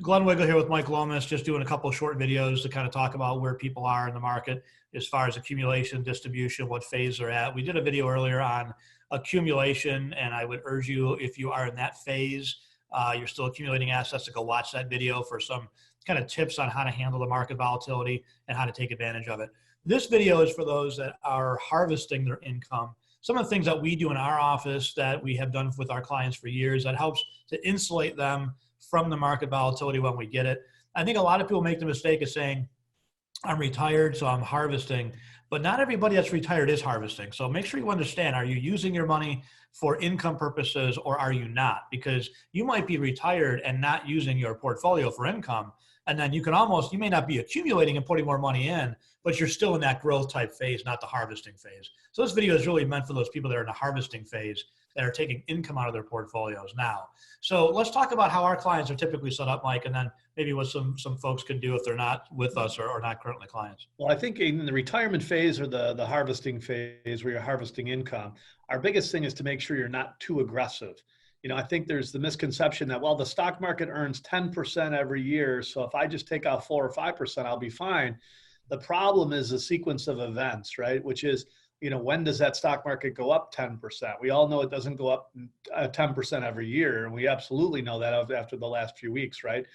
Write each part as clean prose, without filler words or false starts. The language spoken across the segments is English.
Glenn Wiggle here with Mike Lomas, just doing a couple of short videos to kind of talk about where people are in the market as far as accumulation, distribution, what phase they're at. We did a video earlier on accumulation, and I would urge you, if you are in that phase, you're still accumulating assets, to go watch that video for some kind of tips on how to handle the market volatility and how to take advantage of it. This video is for those that are harvesting their income. Some of the things that we do in our office that we have done with our clients for years that helps to insulate them from the market volatility when we get it. I think a lot of people make the mistake of saying, I'm retired, so I'm harvesting. But not everybody that's retired is harvesting. So make sure you understand, are you using your money for income purposes or are you not? Because you might be retired and not using your portfolio for income. And then you may not be accumulating and putting more money in, but you're still in that growth type phase, not the harvesting phase. So this video is really meant for those people that are in the harvesting phase, that are taking income out of their portfolios now. So let's talk about how our clients are typically set up, Mike, and then maybe what some folks can do if they're not with us or not currently clients. Well, I think in the retirement phase or the harvesting phase where you're harvesting income, our biggest thing is to make sure you're not too aggressive. I think there's the misconception that, well, the stock market earns 10% every year, so if I just take out 4 or 5%, I'll be fine. The problem is the sequence of events, right? Which is, when does that stock market go up 10%? We all know it doesn't go up 10% every year, and we absolutely know that after the last few weeks, right?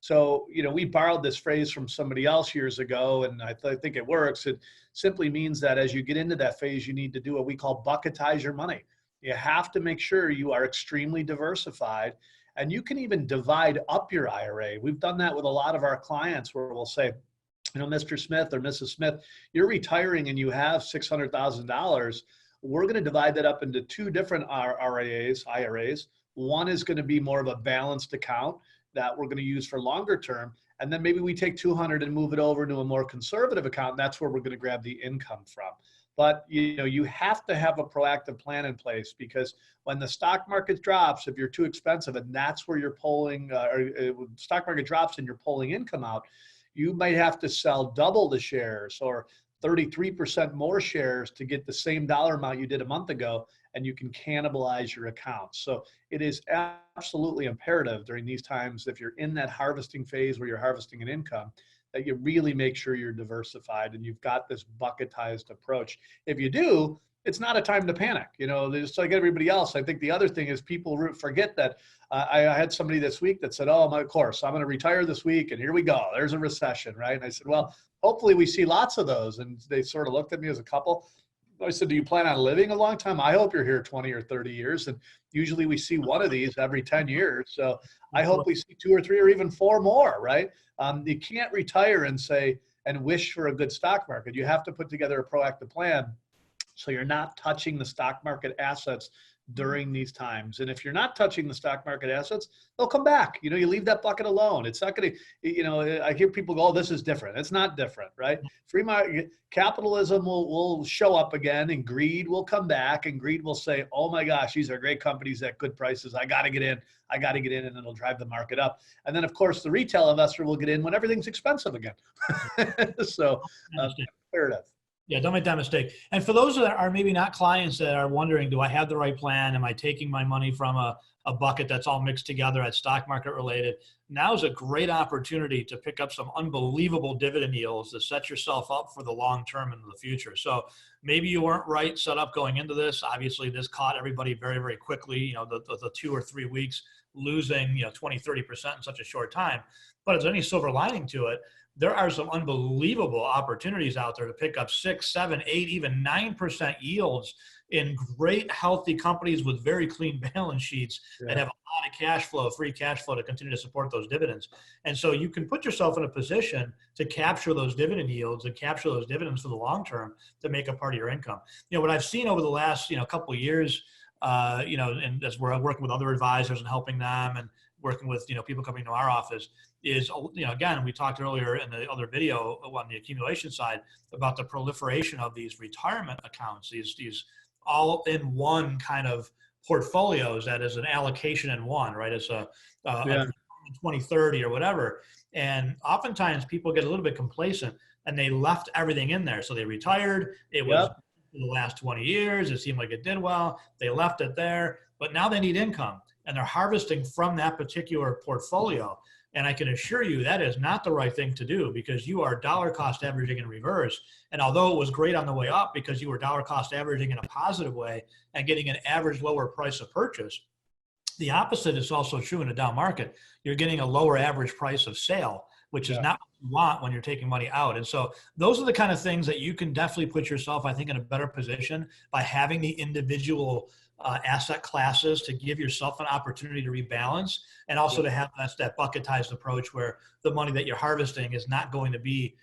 So, we borrowed this phrase from somebody else years ago, and I think it works. It simply means that as you get into that phase, you need to do what we call bucketize your money. You have to make sure you are extremely diversified, and you can even divide up your IRA. We've done that with a lot of our clients where we'll say, Mr. Smith or Mrs. Smith, you're retiring and you have $600,000. We're going to divide that up into 2 different IRAs. One is going to be more of a balanced account that we're going to use for longer term. And then maybe we take 200 and move it over to a more conservative account. And that's where we're going to grab the income from. But you have to have a proactive plan in place, because when the stock market drops, if you're too expensive, and that's where you're pulling, stock market drops and you're pulling income out, you might have to sell double the shares or 33% more shares to get the same dollar amount you did a month ago, and you can cannibalize your account. So it is absolutely imperative during these times, if you're in that harvesting phase where you're harvesting an income, that you really make sure you're diversified and you've got this bucketized approach. If you do, it's not a time to panic. Just like everybody else. I think the other thing is people forget that. I had somebody this week that said, oh, of course, I'm going to retire this week, and here we go. There's a recession, right? And I said, well, hopefully we see lots of those. And they sort of looked at me as a couple. I said, do you plan on living a long time? I hope you're here 20 or 30 years. And usually we see one of these every 10 years. So I hope we see 2 or 3 or even 4 more, right? You can't retire and wish for a good stock market. You have to put together a proactive plan so you're not touching the stock market assets during these times. And if you're not touching the stock market assets, they'll come back. You leave that bucket alone. It's not going to, I hear people go, oh, this is different. It's not different, right? Free market capitalism will show up again, and greed will come back, and greed will say, oh my gosh, these are great companies at good prices. I got to get in. And it'll drive the market up. And then of course the retail investor will get in when everything's expensive again. So imperative. Yeah, don't make that mistake. And for those that are maybe not clients that are wondering, do I have the right plan? Am I taking my money from a bucket that's all mixed together at stock market related? Now is a great opportunity to pick up some unbelievable dividend yields to set yourself up for the long term into the future. So maybe you weren't right set up going into this. Obviously, this caught everybody very, very quickly, the 2 or 3 weeks losing, 20, 30% in such a short time. But is there any silver lining to it? There are some unbelievable opportunities out there to pick up 6, 7, 8, even 9% yields in great, healthy companies with very clean balance sheets that have a lot of cash flow, free cash flow to continue to support those dividends. And so you can put yourself in a position to capture those dividend yields and capture those dividends for the long term to make a part of your income. What I've seen over the last, couple of years, and as we're working with other advisors and helping them and working with, people coming to our office is, again, we talked earlier in the other video on the accumulation side about the proliferation of these retirement accounts, these all-in-one kind of portfolios that is an allocation in one, right? It's a 2030 or whatever. And oftentimes people get a little bit complacent and they left everything in there. So they retired. It was in the last 20 years. It seemed like it did well. They left it there, but now they need income and they're harvesting from that particular portfolio. And I can assure you that is not the right thing to do, because you are dollar cost averaging in reverse. And although it was great on the way up because you were dollar cost averaging in a positive way and getting an average lower price of purchase, the opposite is also true in a down market. You're getting a lower average price of sale, which is not what you want when you're taking money out. And so those are the kind of things that you can definitely put yourself, I think, in a better position by having the individual asset classes to give yourself an opportunity to rebalance, and also to have that bucketized approach where the money that you're harvesting is not going to be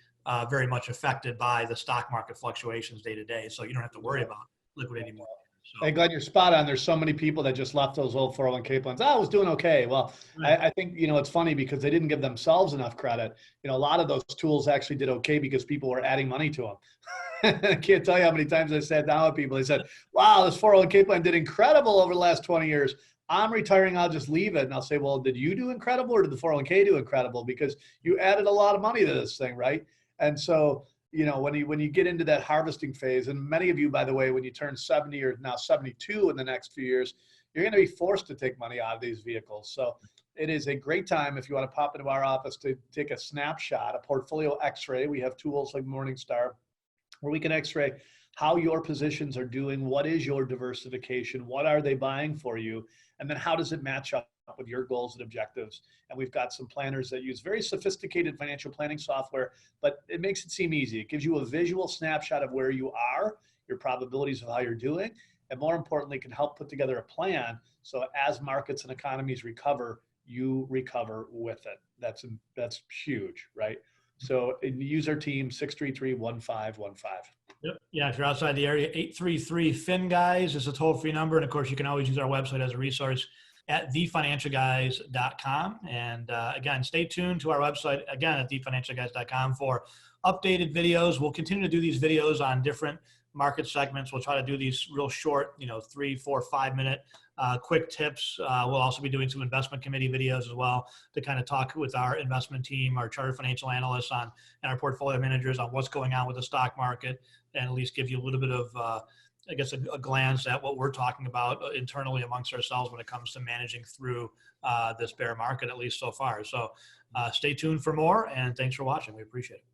very much affected by the stock market fluctuations day to day. So you don't have to worry about liquidating more. So. Hey, Glenn, you're spot on. There's so many people that just left those old 401k plans. I was doing okay. Well, I think, it's funny because they didn't give themselves enough credit. A lot of those tools actually did okay because people were adding money to them. I can't tell you how many times I sat down with people. They said, wow, this 401k plan did incredible over the last 20 years. I'm retiring. I'll just leave it. And I'll say, well, did you do incredible or did the 401k do incredible? Because you added a lot of money to this thing, right? And so, when you get into that harvesting phase, and many of you, by the way, when you turn 70 or now 72 in the next few years, you're going to be forced to take money out of these vehicles. So it is a great time if you want to pop into our office to take a snapshot, a portfolio x-ray. We have tools like Morningstar where we can x-ray how your positions are doing, what is your diversification, what are they buying for you, and then how does it match up with your goals and objectives. And we've got some planners that use very sophisticated financial planning software, but it makes it seem easy. It gives you a visual snapshot of where you are, your probabilities of how you're doing, and more importantly, can help put together a plan so as markets and economies recover, you recover with it. That's huge, right? So use our team, 633-1515. Yep. Yeah, if you're outside the area, 833-FIN-GUYS is a toll-free number. And of course, you can always use our website as a resource at thefinancialguys.com. And again, stay tuned to our website, again, at thefinancialguys.com for updated videos. We'll continue to do these videos on different market segments. We'll try to do these real short, 3, 4, 5 minute quick tips. We'll also be doing some investment committee videos as well to kind of talk with our investment team, our chartered financial analysts and our portfolio managers on what's going on with the stock market, and at least give you a little bit of, a glance at what we're talking about internally amongst ourselves when it comes to managing through this bear market, at least so far. So stay tuned for more, and thanks for watching. We appreciate it.